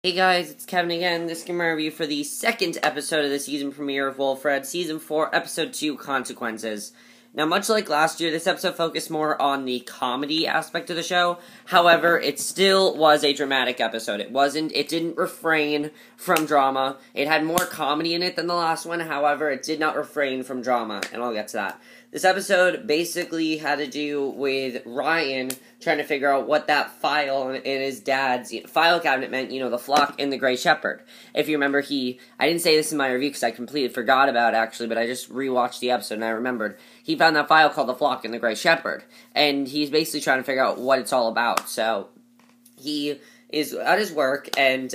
Hey guys, it's Kevin again. This is my review for the second episode of the season premiere of Wilfred, Season 4, Episode 2, Consequences. Now, much like last year, this episode focused more on the comedy aspect of the show. However, it still was a dramatic episode. It didn't refrain from drama. It had more comedy in it than the last one. However, it did not refrain from drama, and I'll get to that. This episode basically had to do with Ryan trying to figure out what that file in his dad's file cabinet meant, the flock and the gray Shepard. If you remember, I didn't say this in my review because I completely forgot about it actually, but I just rewatched the episode and I remembered. He found that file called the flock and the gray Shepard, and he's basically trying to figure out what it's all about. So, he is at his work, and,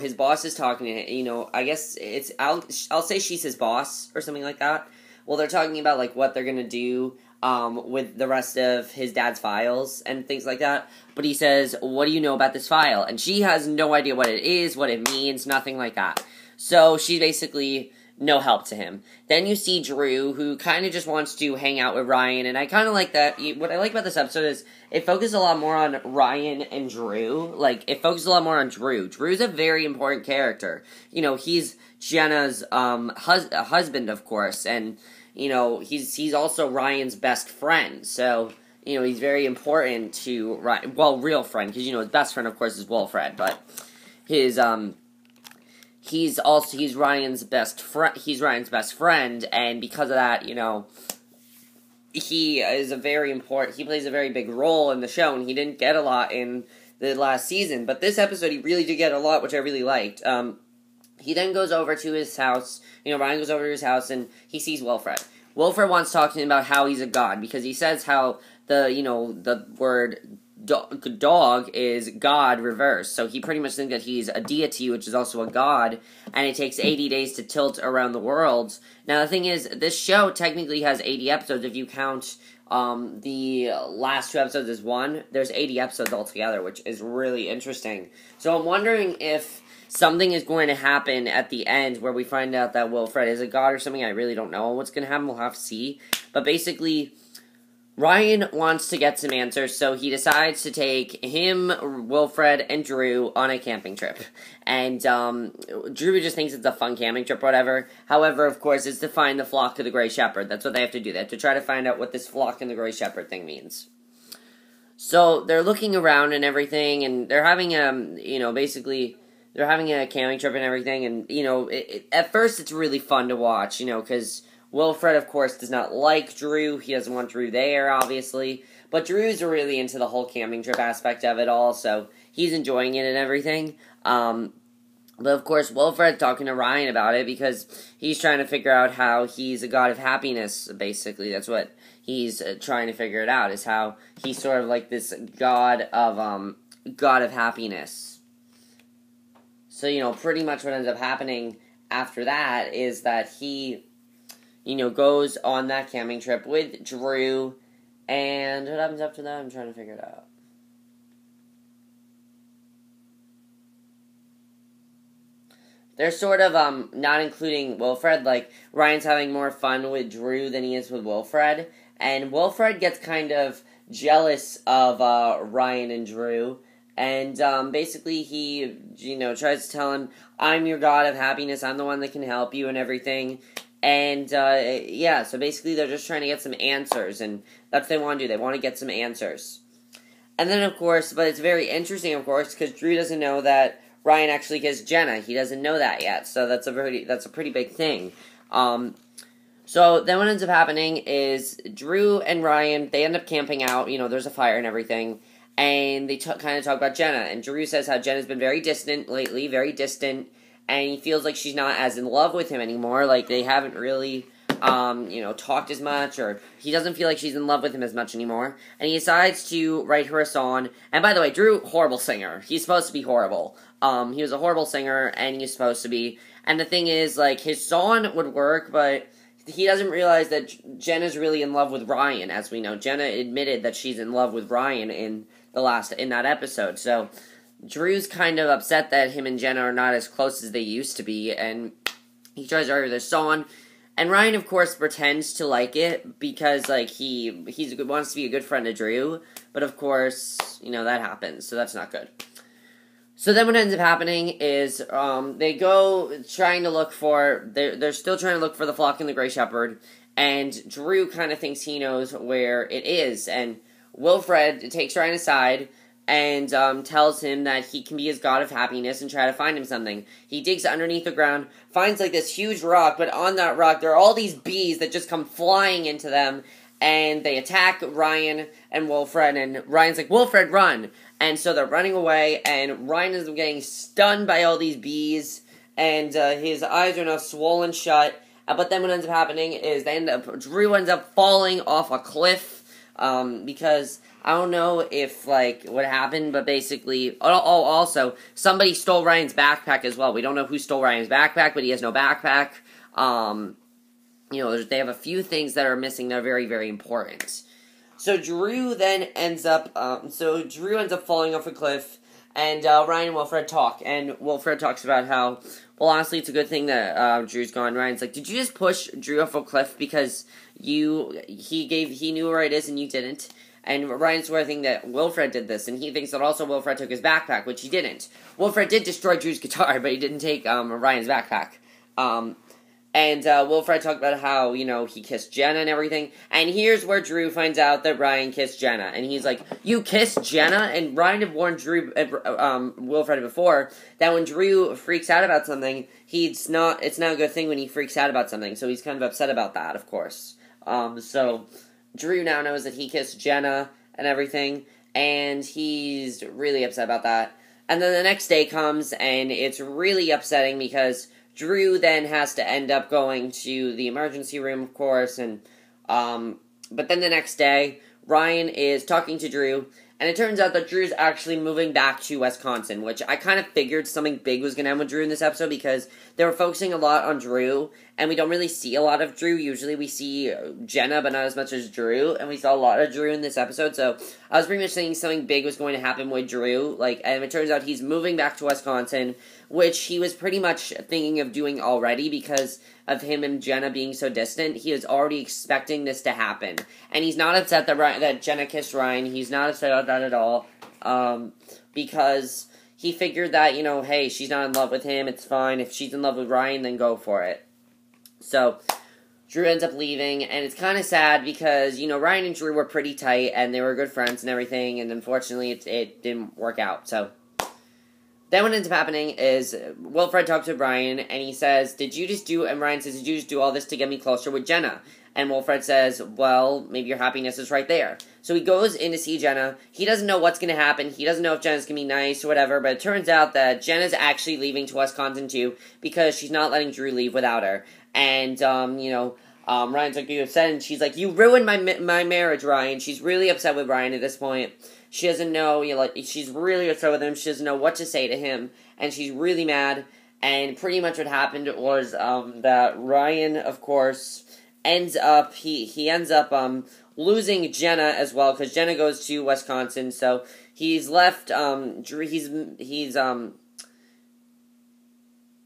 his boss is talking to him, I guess I'll say she's his boss, or something like that. Well, they're talking about, what they're gonna do, with the rest of his dad's files, and things like that, but he says, what do you know about this file? And she has no idea what it is, what it means, nothing like that. So, she's basically no help to him. Then you see Drew, who kind of just wants to hang out with Ryan, and I kind of like that. What I like about this episode is it focuses a lot more on Ryan and Drew. It focuses a lot more on Drew. Drew's a very important character. He's Jenna's husband, of course, and, he's also Ryan's best friend, so, he's very important to Ryan. Well, real friend, because, his best friend, of course, is Wilfred, but he's Ryan's best friend. He's Ryan's best friend, and because of that, he plays a very big role in the show, and he didn't get a lot in the last season. But this episode, he really did get a lot, which I really liked. He then goes over to his house. Ryan goes over to his house, and he sees Wilfred. Wilfred wants to talk to him about how he's a god, because he says how the word dog is God reversed, so he pretty much thinks that he's a deity, which is also a god, and it takes 80 days to tilt around the world. Now, the thing is, this show technically has 80 episodes. If you count the last 2 episodes as one, there's 80 episodes altogether, which is really interesting. So I'm wondering if something is going to happen at the end where we find out that Wilfred is a god or something. I really don't know what's going to happen. We'll have to see. But basically, Ryan wants to get some answers, so he decides to take him, Wilfred, and Drew on a camping trip. And Drew just thinks it's a fun camping trip, whatever. However, of course, it's to find the flock of the gray Shepard. That's what they have to do. They have to try to find out what this flock and the gray Shepard thing means. So they're looking around and everything, and they're having they're having a camping trip and everything. And at first it's really fun to watch, because Wilfred, of course, does not like Drew. He doesn't want Drew there, obviously. But Drew's really into the whole camping trip aspect of it all, so he's enjoying it and everything. But, of course, Wilfred's talking to Ryan about it because he's trying to figure out how he's a god of happiness, basically. That's what he's trying to figure it out, is how he's sort of like this god of happiness. So, pretty much what ends up happening after that is that he goes on that camping trip with Drew, and what happens after that? I'm trying to figure it out. They're sort of, not including Wilfred, Ryan's having more fun with Drew than he is with Wilfred, and Wilfred gets kind of jealous of, Ryan and Drew, and, basically he, tries to tell him, I'm your god of happiness, I'm the one that can help you and everything. And, so basically they're just trying to get some answers, and that's what they want to do. They want to get some answers. And then, of course, but it's very interesting, of course, because Drew doesn't know that Ryan actually kissed Jenna. He doesn't know that yet, so that's a pretty big thing. So then what ends up happening is Drew and Ryan, they end up camping out, there's a fire and everything, and they kind of talk about Jenna, and Drew says how Jenna's been very distant lately, very distant, and he feels like she's not as in love with him anymore. They haven't really, talked as much, or he doesn't feel like she's in love with him as much anymore. And he decides to write her a song. And by the way, Drew, horrible singer. He's supposed to be horrible. He was a horrible singer, and he's supposed to be. And the thing is, his song would work, but he doesn't realize that Jenna's really in love with Ryan, as we know. Jenna admitted that she's in love with Ryan in that episode, so Drew's kind of upset that him and Jenna are not as close as they used to be, and he tries to argue this song, and Ryan, of course, pretends to like it, because, he wants to be a good friend to Drew, but of course, that happens, so that's not good. So then what ends up happening is they go trying to look for... They're still trying to look for the flock and the Grey Shepard, and Drew kind of thinks he knows where it is, and Wilfred takes Ryan aside and tells him that he can be his god of happiness and try to find him something. He digs underneath the ground, finds like this huge rock, but on that rock there are all these bees that just come flying into them, and they attack Ryan and Wilfred, and Ryan's like, Wilfred, run! And so they're running away, and Ryan is getting stunned by all these bees, and his eyes are now swollen shut. But then what ends up happening is Drew ends up falling off a cliff, because I don't know if, like, what happened, but basically, also, somebody stole Ryan's backpack as well. We don't know who stole Ryan's backpack, but he has no backpack. They have a few things that are missing that are very, very important. So Drew then ends up falling off a cliff, and Ryan and Wilfred talk, and Wilfred talks about how, well, honestly, it's a good thing that Drew's gone. Ryan's like, did you just push Drew off a cliff because he knew where it is and you didn't? And Ryan's sort of thinking that Wilfred did this, and he thinks that also Wilfred took his backpack, which he didn't. Wilfred did destroy Drew's guitar, but he didn't take Ryan's backpack. And Wilfred talked about how, he kissed Jenna and everything. And here's where Drew finds out that Ryan kissed Jenna. And he's like, you kissed Jenna? And Ryan had warned Wilfred before that when Drew freaks out about something, it's not a good thing when he freaks out about something. So he's kind of upset about that, of course. So Drew now knows that he kissed Jenna and everything. And he's really upset about that. And then the next day comes, and it's really upsetting because Drew then has to end up going to the emergency room, of course, and, but then the next day, Ryan is talking to Drew, and it turns out that Drew's actually moving back to Wisconsin, which I kind of figured something big was going to happen with Drew in this episode, because they were focusing a lot on Drew, and we don't really see a lot of Drew. Usually we see Jenna, but not as much as Drew, and we saw a lot of Drew in this episode, so I was pretty much thinking something big was going to happen with Drew, and it turns out he's moving back to Wisconsin, which he was pretty much thinking of doing already because of him and Jenna being so distant. He was already expecting this to happen. And he's not upset that Jenna kissed Ryan. He's not upset about that at all. Because he figured that, hey, she's not in love with him. It's fine. If she's in love with Ryan, then go for it. So Drew ends up leaving, and it's kind of sad because, Ryan and Drew were pretty tight, and they were good friends and everything, and unfortunately it didn't work out, so then what ends up happening is Wilfred talks to Ryan, and he says, and Ryan says, did you just do all this to get me closer with Jenna? And Wilfred says, well, maybe your happiness is right there. So he goes in to see Jenna. He doesn't know what's going to happen. He doesn't know if Jenna's going to be nice or whatever, but it turns out that Jenna's actually leaving to Wisconsin too, because she's not letting Drew leave without her. And, Ryan's like, you upset, and she's like, you ruined my marriage, Ryan. She's really upset with Ryan at this point. She doesn't know, she's really upset with him. She doesn't know what to say to him, and she's really mad. And pretty much what happened was that Ryan, of course, ends up losing Jenna as well, because Jenna goes to Wisconsin. So he's left.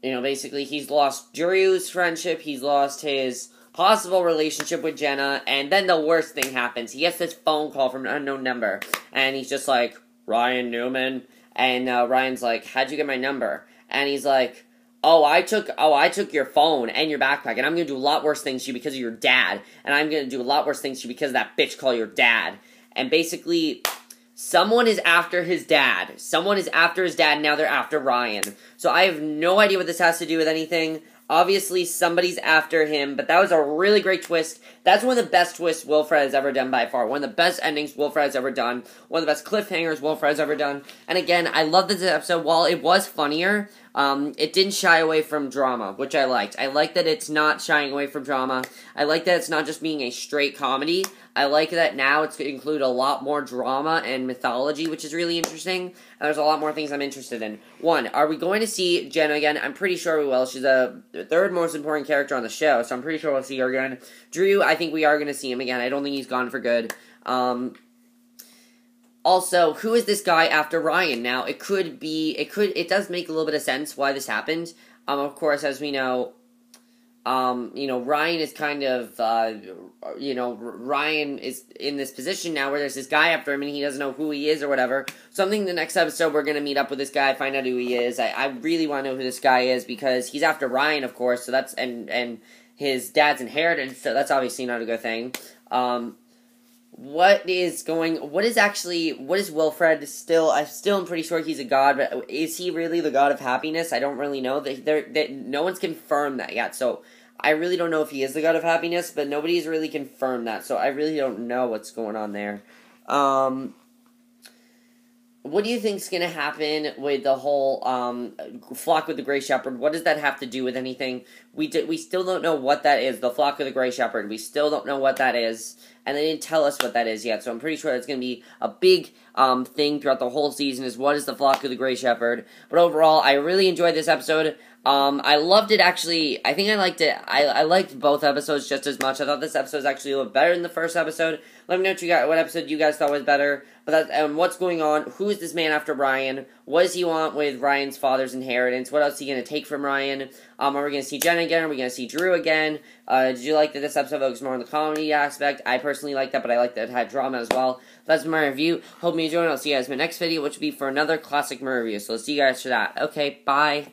Basically, he's lost Drew's friendship. He's lost his possible relationship with Jenna, and then the worst thing happens. He gets this phone call from an unknown number, and he's just like, Ryan Newman, and Ryan's like, how'd you get my number? And he's like, I took your phone and your backpack, and I'm gonna do a lot worse things to you because of your dad, and I'm gonna do a lot worse things to you because of that bitch called your dad. And basically, someone is after his dad. Someone is after his dad, and now they're after Ryan. So I have no idea what this has to do with anything. Obviously, somebody's after him, but that was a really great twist. That's one of the best twists Wilfred has ever done by far. One of the best endings Wilfred has ever done. One of the best cliffhangers Wilfred has ever done. And again, I love this episode. While it was funnier, it didn't shy away from drama, which I liked. I like that it's not shying away from drama. I like that it's not just being a straight comedy. I like that now it's going to include a lot more drama and mythology, which is really interesting. And there's a lot more things I'm interested in. One, are we going to see Jenna again? I'm pretty sure we will. She's the third most important character on the show, so I'm pretty sure we'll see her again. Drew, I think we are going to see him again. I don't think he's gone for good. Also, who is this guy after Ryan? Now, it does make a little bit of sense why this happened. Of course, as we know, Ryan is kind of, Ryan is in this position now where there's this guy after him and he doesn't know who he is or whatever. So I think the next episode we're going to meet up with this guy, find out who he is. I really want to know who this guy is because he's after Ryan, of course, so that's, and his dad's inheritance, so that's obviously not a good thing. What is Wilfred still? I still am pretty sure he's a god, but is he really the god of happiness? I don't really know. No one's confirmed that yet, so I really don't know if he is the god of happiness, but nobody's really confirmed that, so I really don't know what's going on there. What do you think's going to happen with the whole flock with the Grey Shepherd? What does that have to do with anything? We still don't know what that is, the flock with the Grey Shepherd. We still don't know what that is, and they didn't tell us what that is yet, so I'm pretty sure that's going to be a big thing throughout the whole season is what is the flock of the Grey Shepherd. But overall, I really enjoyed this episode. I loved it, actually. I think I liked it. I liked both episodes just as much. I thought this episode was actually a little bit better than the first episode. Let me know what episode you guys thought was better. But what's going on? Who is this man after Ryan? What does he want with Ryan's father's inheritance? What else is he going to take from Ryan? Are we going to see Jenna again? Are we going to see Drew again? Did you like that this episode focused more on the comedy aspect? I personally like that, but I like that it had drama as well. That's my review. Hope you enjoyed it. I'll see you guys in my next video, which will be for another classic murder review. So I'll see you guys for that. Okay, bye.